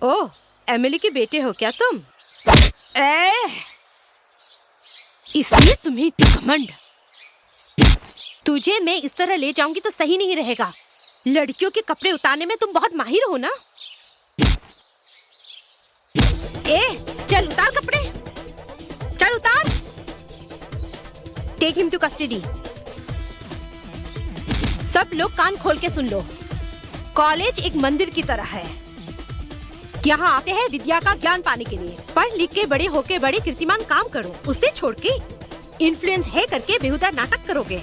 ओह, Emily के बेटे हो क्या तुम? इसलिए तुम्हें इतना घमंड। तुझे मैं इस तरह ले जाऊंगी तो सही नहीं रहेगा। लड़कियों के कपड़े उतारने में तुम बहुत माहिर हो ना? चल उतार कपड़े, चल उतार। Take him to custody. सब लोग कान खोल के सुन लो। कॉलेज एक मंदिर की तरह है। यहाँ आते हैं विद्या का ज्ञान पाने के लिए। पढ़ लिख के बड़े होके बड़े कीर्तिमान काम करो। उसे छोड़ के इन्फ्लुएंस है करके बेहुदा नाटक करोगे।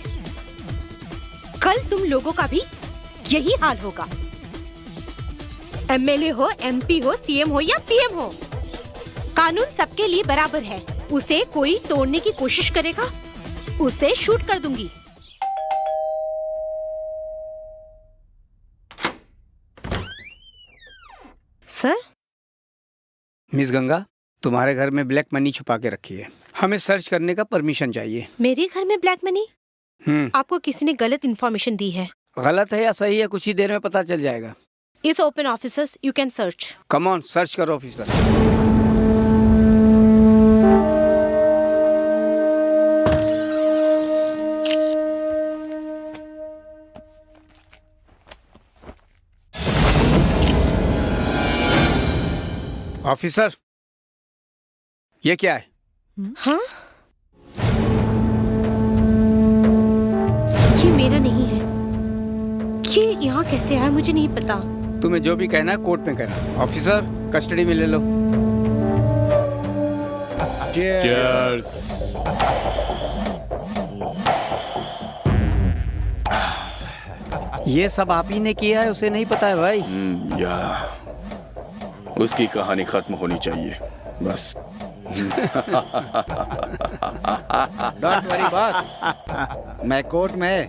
कल तुम लोगों का भी यही हाल होगा। एमएलए हो, एमपी हो, सीएम हो या पीएम हो, कानून सबके लिए बराबर है। उसे कोई तोड़ने की कोशिश करेगा, उसे शूट कर दूंगी। सर? मिस गंगा, तुम्हारे घर में ब्लैक मनी छुपा के रखी है। हमें सर्च करने का परमिशन चाहिए। मेरे घर में ब्लैक मनी? आपको किसी ने गलत इन्फॉर्मेशन दी है। गलत है या सही है कुछ ही देर में पता चल जाएगा। इस open officers, you can search. Come on, search करो ऑफिसर। ऑफिसर, ये क्या है? हाँ? ये मेरा नहीं है। ये यहाँ कैसे आया मुझे नहीं पता। तुम्हें जो भी कहना है कोर्ट में कहना। ऑफिसर, कस्टडी में ले लो। Cheers. ये सब आप ही ने किया है, उसे नहीं पता है भाई। या उसकी कहानी खत्म होनी चाहिए बस। डोंट वरी बॉस, मैं कोर्ट में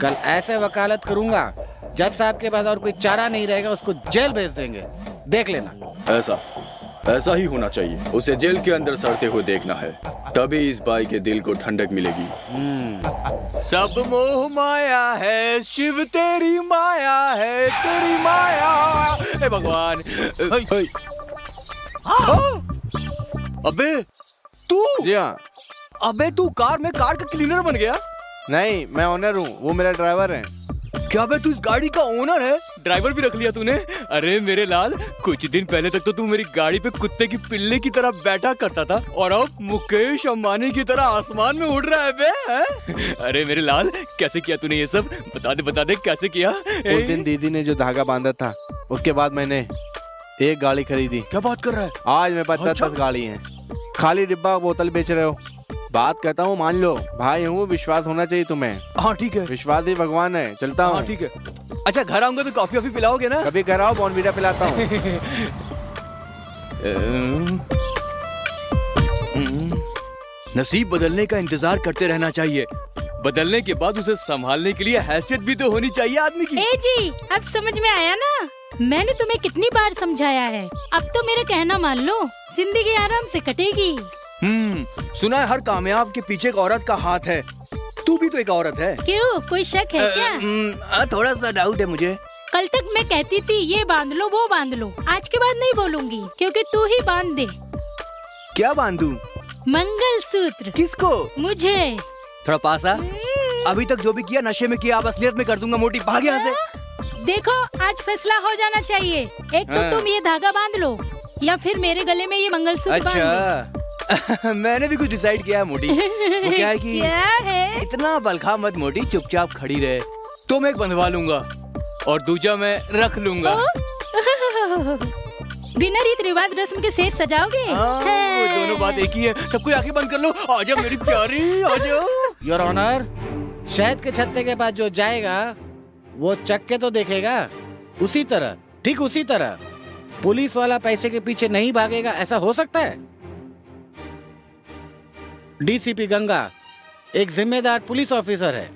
कल ऐसे वकालत करूंगा जज साहब के पास और कोई चारा नहीं रहेगा, उसको जेल भेज देंगे। देख लेना। ऐसा ही होना चाहिए। उसे जेल के अंदर सड़ते हुए देखना है, तभी इस भाई के दिल को ठंडक मिलेगी। सब मोह माया है, शिव तेरी माया है, तेरी माया। हे भगवान। अबे तू? अबे तू कार में कार का क्लीनर बन गया? नहीं, मैं ओनर हूँ, वो मेरा ड्राइवर है। क्या बे तू इस गाड़ी का ओनर है? ड्राइवर भी रख लिया तूने? अरे मेरे लाल, कुछ दिन पहले तक तो तू मेरी गाड़ी पे कुत्ते की पिल्ले की तरह बैठा करता था और अब मुकेश अंबानी की तरह आसमान में उड़ रहा है बे, है? अरे मेरे लाल, कैसे किया तूने ये सब? बता दे कैसे किया? उस दिन दीदी ने जो धागा बांधा था, उसके बाद मैंने एक गाड़ी खरीदी। क्या बात कर रहा है? आज मेरे पास 10 गाड़ी है। खाली डिब्बा बोतल बेच रहे हो? बात कहता हूँ मान लो, भाई हूँ, विश्वास होना चाहिए तुम्हें। हाँ ठीक है, विश्वास ही भगवान है। चलता हूँ। हाँ ठीक है। अच्छा घर आऊंगा तो कॉफी वॉफी पिलाओगे ना? कभी घर आओ, बॉर्नवीटा पिलाता हूँ। नसीब बदलने का इंतजार करते रहना चाहिए। बदलने के बाद उसे संभालने के लिए हैसियत भी तो होनी चाहिए आदमी की। ए जी, अब समझ में आया ना? मैंने तुम्हें कितनी बार समझाया है, अब तो मेरा कहना मान लो, जिंदगी आराम से कटेगी। सुना है हर कामयाब के पीछे एक औरत का हाथ है। तू भी तो एक औरत है। क्यों, कोई शक है क्या? थोड़ा सा डाउट है मुझे। कल तक मैं कहती थी ये बांध लो वो बांध लो, आज के बाद नहीं बोलूंगी, क्योंकि तू ही बांध दे। क्या बांधू? मंगलसूत्र। किसको? मुझे। थोड़ा पास आ। अभी तक जो भी किया नशे में किया, अब असलियत में कर दूंगा। मोटी भाग यहाँ से। देखो आज फैसला हो जाना चाहिए। एक तो तुम ये धागा बांध लो या फिर मेरे गले में ये मंगलसूत्र बांध लो। मैंने भी कुछ डिसाइड किया है मोटी। वो क्या है कि क्या है? इतना बलखा मत मोटी, चुपचाप खड़ी रहे। तो मैं एक बंधवा लूंगा और दूजा मैं रख लूंगा। बिना रीत रिवाज रस्म के सेज सजाओगे? वो दोनों बात एक ही है। सबको आंखें बंद कर लो। आजा मेरी प्यारी, आजा। योर ऑनर, शहद के छत्ते के पास जो जाएगा वो चक्के तो देखेगा। उसी तरह, ठीक उसी तरह पुलिस वाला पैसे के पीछे नहीं भागेगा। ऐसा हो सकता है? डीसीपी गंगा एक जिम्मेदार पुलिस ऑफिसर है।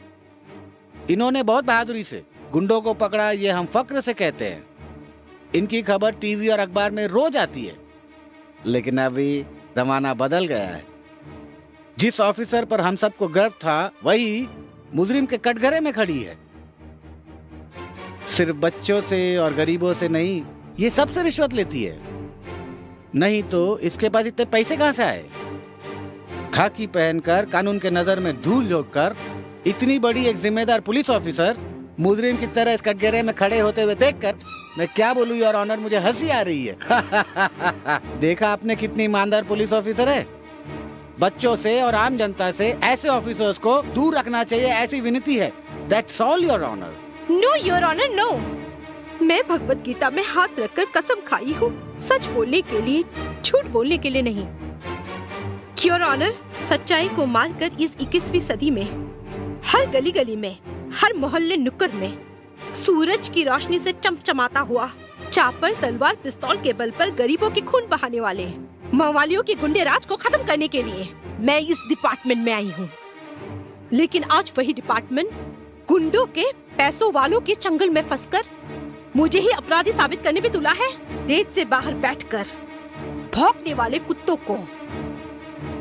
इन्होंने बहुत बहादुरी से गुंडों को पकड़ा, ये हम फक्र से कहते हैं। इनकी खबर टीवी और अखबार में रोज आती है। लेकिन अभी जमाना बदल गया है। जिस ऑफिसर पर हम सबको गर्व था वही मुजरिम के कटघरे में खड़ी है। सिर्फ बच्चों से और गरीबों से नहीं, ये सबसे रिश्वत लेती है। नहीं तो इसके पास इतने पैसे कहां से आए? खाकी पहनकर, कानून के नजर में धूल झोंककर इतनी बड़ी एक जिम्मेदार पुलिस ऑफिसर मुजरिम की तरह इस कटघरे में खड़े होते हुए देखकर मैं क्या बोलूं योर ऑनर, मुझे हंसी आ रही है। देखा आपने कितनी ईमानदार पुलिस ऑफिसर है। बच्चों से और आम जनता से ऐसे ऑफिसर्स को दूर रखना चाहिए, ऐसी विनती है। That's all your honour. No your honour, no. मैं भगवत गीता में हाथ रखकर कसम खाई हूँ, सच बोलने के लिए, झूठ बोलने के लिए नहीं। योर ऑनर, सच्चाई को मारकर इस 21वीं सदी में हर गली गली में, हर मोहल्ले नुक्कड़ में सूरज की रोशनी से चमचमाता हुआ, चापर, तलवार, पिस्तौल के बल पर गरीबों के खून बहाने वाले मवालियों के गुंडे राज को खत्म करने के लिए मैं इस डिपार्टमेंट में आई हूँ। लेकिन आज वही डिपार्टमेंट गुंडों के, पैसों वालों के चंगुल में फंसकर मुझे ही अपराधी साबित करने में तुला है। देश से बाहर बैठकर भौंकने वाले कुत्तों को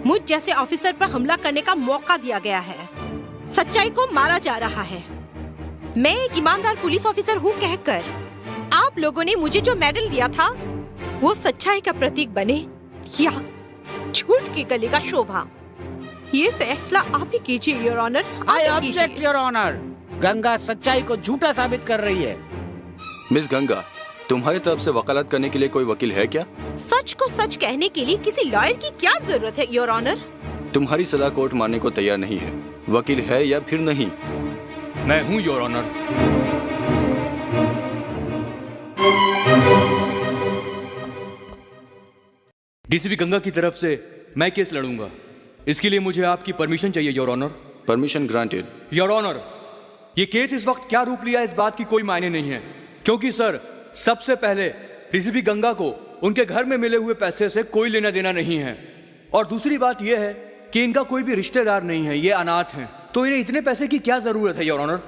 मुझ जैसे ऑफिसर पर हमला करने का मौका दिया गया है। सच्चाई को मारा जा रहा है। मैं एक ईमानदार पुलिस ऑफिसर हूँ कहकर आप लोगों ने मुझे जो मेडल दिया था वो सच्चाई का प्रतीक बने या झूठ के गले का शोभा, ये फैसला आप ही कीजिए your honour. I object your honour. Ganga सच्चाई को झूठा साबित कर रही है। मिस गंगा, तुम्हारी तरफ से वकालत करने के लिए कोई वकील है क्या? सच को सच कहने के लिए किसी लॉयर की क्या जरूरत है योर ऑनर? तुम्हारी सलाह कोर्ट मानने को तैयार नहीं है। वकील है या फिर नहीं? मैं हूँ योर ऑनर। डीसीपी गंगा की तरफ से मैं केस लड़ूंगा। इसके लिए मुझे आपकी परमिशन चाहिए your honour. Permission granted. Your honour, ये केस इस वक्त क्या रूप लिया इस बात की कोई मायने नहीं है, क्योंकि सर सबसे पहले डीसीपी गंगा को उनके घर में मिले हुए पैसे से कोई लेना देना नहीं है, और दूसरी बात यह है कि इनका कोई भी रिश्तेदार नहीं है, ये अनाथ हैं, तो इन्हें इतने पैसे की क्या जरूरत है योर ऑनर।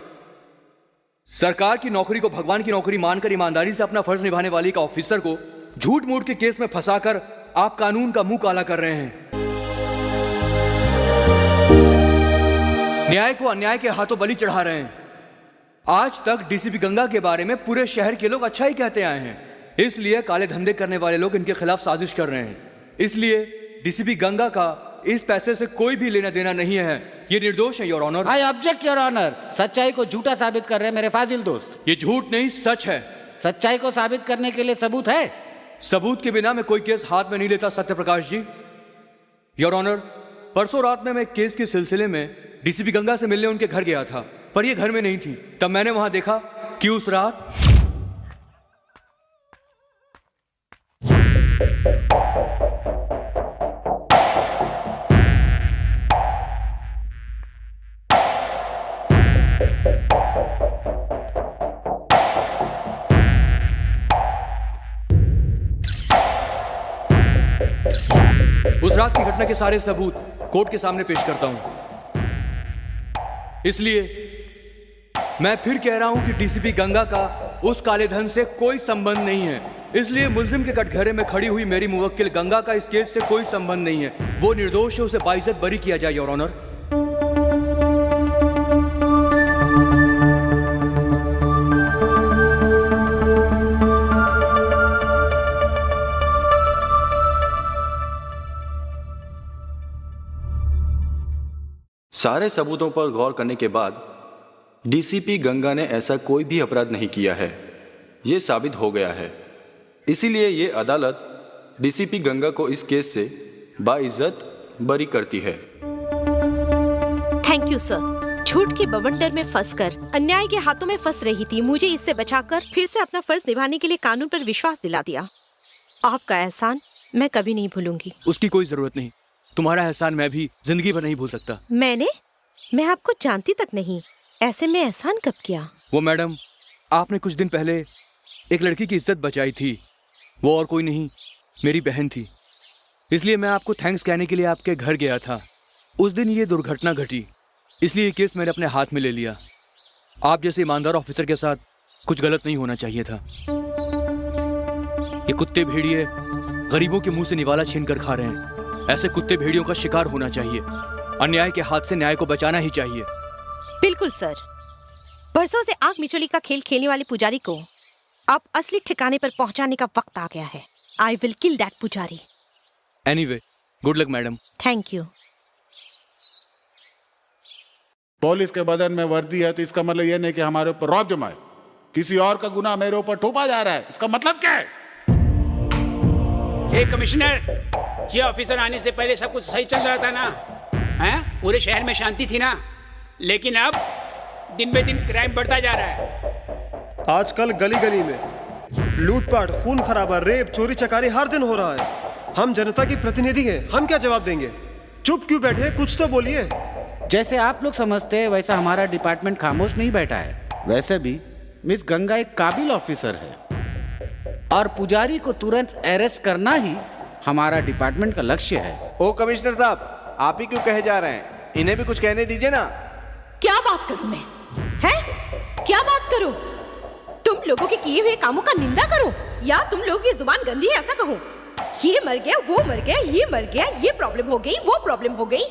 सरकार की नौकरी को भगवान की नौकरी मानकर ईमानदारी से अपना फर्ज निभाने वाली एक ऑफिसर को झूठ मूठ के केस में फंसाकर आप कानून का मुंह काला कर रहे हैं। न्याय को अन्याय के हाथों बलि चढ़ा रहे हैं। आज तक डीसीपी गंगा के बारे में पूरे शहर के लोग अच्छा ही कहते आए हैं, इसलिए काले धंधे करने वाले लोग इनके खिलाफ साजिश कर रहे हैं। इसलिए डीसीपी गंगा का इस पैसे से कोई भी लेना देना नहीं है, ये निर्दोष है your honour. I object your honour. सच्चाई को झूठा साबित कर रहे हैं मेरे फाजिल दोस्त। ये झूठ नहीं सच है। सच्चाई को साबित करने के लिए सबूत है। सबूत के बिना मैं कोई केस हाथ में नहीं लेता सत्य प्रकाश जी। योर ऑनर, परसों रात में मैं केस के सिलसिले में डीसीपी गंगा से मिलने उनके घर गया था, पर ये घर में नहीं थी। तब मैंने वहां देखा कि उस रात की घटना के सारे सबूत कोर्ट के सामने पेश करता हूं। इसलिए मैं फिर कह रहा हूं कि डीसीपी गंगा का उस काले धन से कोई संबंध नहीं है। इसलिए मुलजिम के कटघरे में खड़ी हुई मेरी मुवक्किल गंगा का इस केस से कोई संबंध नहीं है। वो निर्दोष है, उसे बाइज्जत बरी किया जाए योर ऑनर। सारे सबूतों पर गौर करने के बाद डीसीपी गंगा ने ऐसा कोई भी अपराध नहीं किया है, ये साबित हो गया है। इसीलिए ये अदालत डीसीपी गंगा को इस केस से बाइज्जत बरी करती है। Thank you sir. झूठ के बवंडर में फंसकर अन्याय के हाथों में फंस रही थी। मुझे इससे बचाकर फिर से अपना फर्ज निभाने के लिए कानून पर विश्वास दिला दिया। आपका एहसान मैं कभी नहीं भूलूंगी। उसकी कोई जरूरत नहीं। तुम्हारा एहसान मैं भी जिंदगी भर नहीं भूल सकता। मैं आपको जानती तक नहीं, ऐसे में एहसान कब किया? वो मैडम, आपने कुछ दिन पहले एक लड़की की इज्जत बचाई थी। वो और कोई नहीं, मेरी बहन थी। इसलिए मैं आपको थैंक्स कहने के लिए आपके घर गया था। उस दिन ये दुर्घटना घटी, इसलिए ये केस मैंने अपने हाथ में ले लिया। आप जैसे ईमानदार ऑफिसर के साथ कुछ गलत नहीं होना चाहिए था। ये कुत्ते भेड़िए गरीबों के मुंह से निवाला छीन कर खा रहे हैं। ऐसे कुत्ते भेड़ियों का शिकार होना चाहिए। अन्याय के हाथ से न्याय को बचाना ही चाहिए। बिल्कुल सर। बरसों से आग मिचोली का खेल खेलने वाले पुजारी को अब असली ठिकाने पर पहुंचाने का वक्त आ गया है। आई विल किल दैट पुजारी। Anyway, good luck madam. Thank you. Police के बदन में वर्दी है तो इसका मतलब यह नहीं कि हमारे ऊपर रौब जमाए। किसी और का गुनाह मेरे ऊपर थोपा जा रहा है, इसका मतलब क्या है? कमिश्नर, ये ऑफिसर आने से पहले सब कुछ सही चल रहा था ना? हैं? पूरे शहर में शांति थी ना? लेकिन अब दिन बे दिन क्राइम बढ़ता जा रहा है। आजकल गली गली में लूटपाट, खून खराबा, रेप, चोरी चकारी हर दिन हो रहा है। हम जनता की प्रतिनिधि हैं, हम क्या जवाब देंगे? चुप क्यों बैठे, कुछ तो बोलिए। जैसे आप लोग समझते हैं वैसा हमारा डिपार्टमेंट खामोश नहीं बैठा है। वैसे भी मिस गंगा एक काबिल ऑफिसर है और पुजारी को तुरंत अरेस्ट करना ही हमारा डिपार्टमेंट का लक्ष्य है। ओ कमिश्नर साहब, आप ही क्यों कहे जा रहे हैं? इन्हें भी कुछ कहने दीजिए ना। क्या बात करूं मैं? हैं? क्या बात करूं? तुम लोगों के किए हुए कामों का निंदा करो या तुम लोगों की जुबान गंदी है ऐसा कहो? ये मर गया, वो मर गया, ये मर गया, ये प्रॉब्लम हो गई, वो प्रॉब्लम हो गई।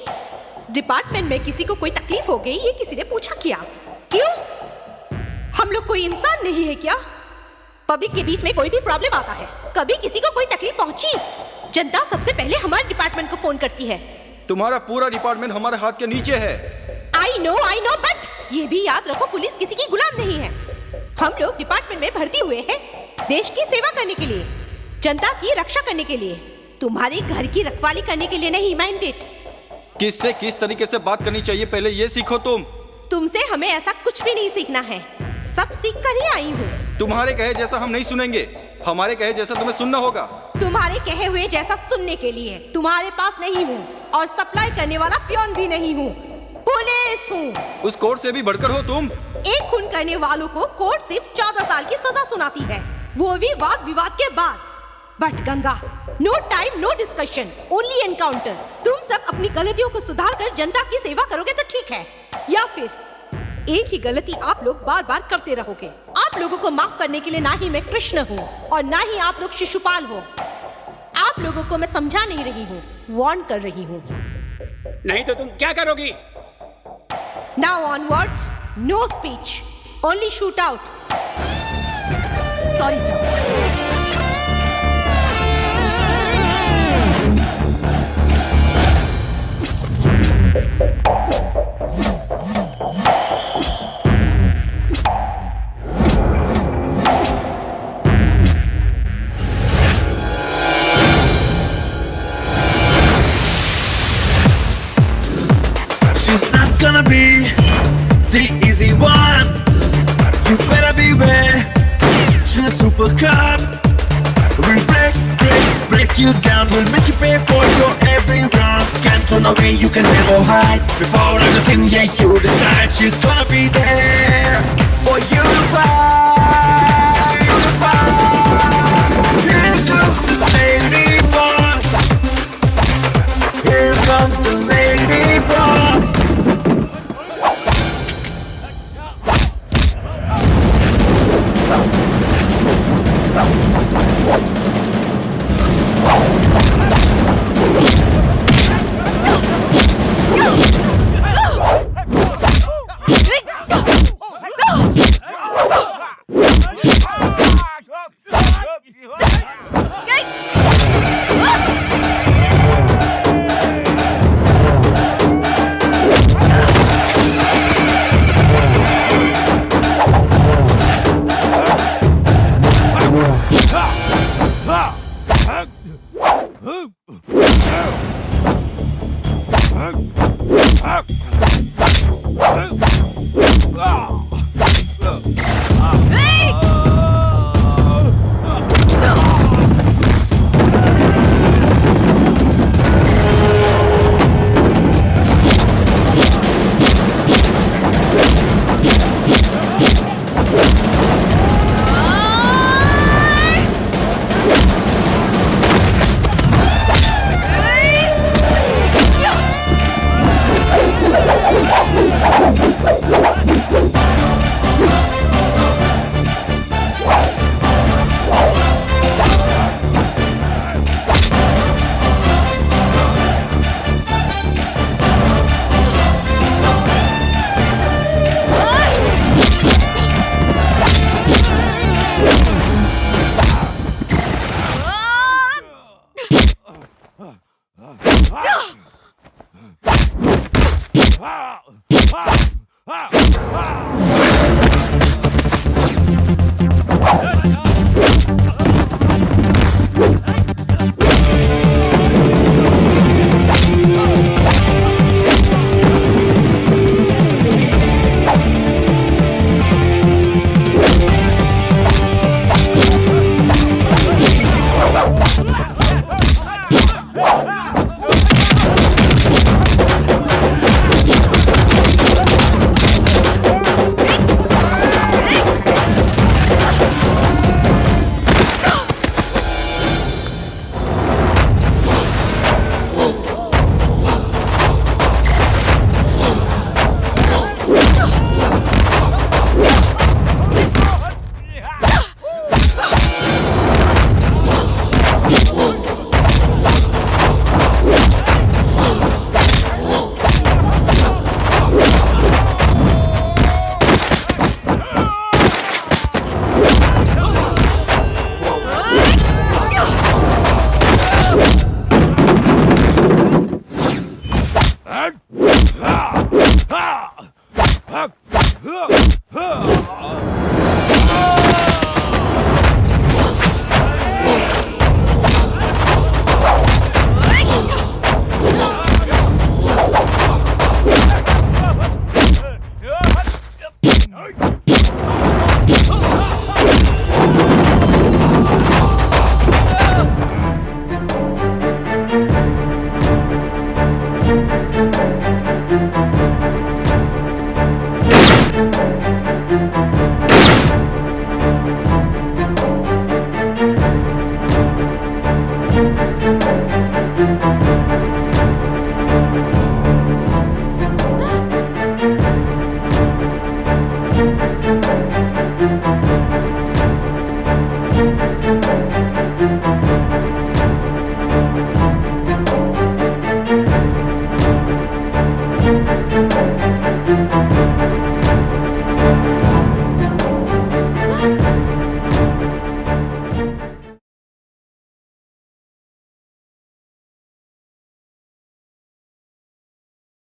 डिपार्टमेंट में किसी को कोई तकलीफ हो गई, ये किसी ने पूछा क्या? क्यों? हम लोग कोई इंसान नहीं है क्या? पब्लिक के बीच में कोई भी प्रॉब्लम आता है, कभी किसी को कोई तकलीफ पहुंची, जनता सबसे पहले हमारे डिपार्टमेंट को फोन करती है। तुम्हारा पूरा डिपार्टमेंट हमारे हाथ के नीचे है। आई नो, बट ये भी याद रखो, पुलिस किसी की गुलाम नहीं है। हम लोग डिपार्टमेंट में भर्ती हुए हैं देश की सेवा करने के लिए, जनता की रक्षा करने के लिए, तुम्हारे घर की रखवाली करने के लिए नहीं। माइंडेड। किससे किस तरीके से बात करनी चाहिए पहले ये सीखो तुम। तुमसे हमें ऐसा कुछ भी नहीं सीखना है, सब सीख कर ही आई हूँ। तुम्हारे कहे जैसा हम नहीं सुनेंगे, हमारे कहे जैसा तुम्हें सुनना होगा। तुम्हारे कहे हुए जैसा सुनने के लिए तुम्हारे पास नहीं हूँ और सप्लाई करने वाला पियोन भी नहीं हूँ, पुलिस हूँ। उस कोर्ट से भी बढ़कर हो तुम। एक खून करने वालों को कोर्ट सिर्फ 14 साल की सजा सुनाती है, वो भी वाद विवाद के बाद। But Ganga, no time, no discussion, only encounter. तुम सब अपनी गलतियों को सुधार कर जनता की सेवा करोगे तो ठीक है, या फिर एक ही गलती आप लोग बार बार करते रहोगे। आप लोगों को माफ करने के लिए ना ही मैं कृष्ण हूँ और ना ही आप लोग शिशुपाल हो। आप लोगों को मैं समझा नहीं रही हूँ, वार्न कर रही हूँ। नहीं तो तुम क्या करोगी? Now onwards, no speech, only shoot out. Sorry sir. She's not gonna be the easy one. You better beware. She's a super cop. We'll break you down. We'll make you pay for your every wrong. Can't run away, you can never hide. Before everything, yeah, you decide. She's gonna be there for you to fight.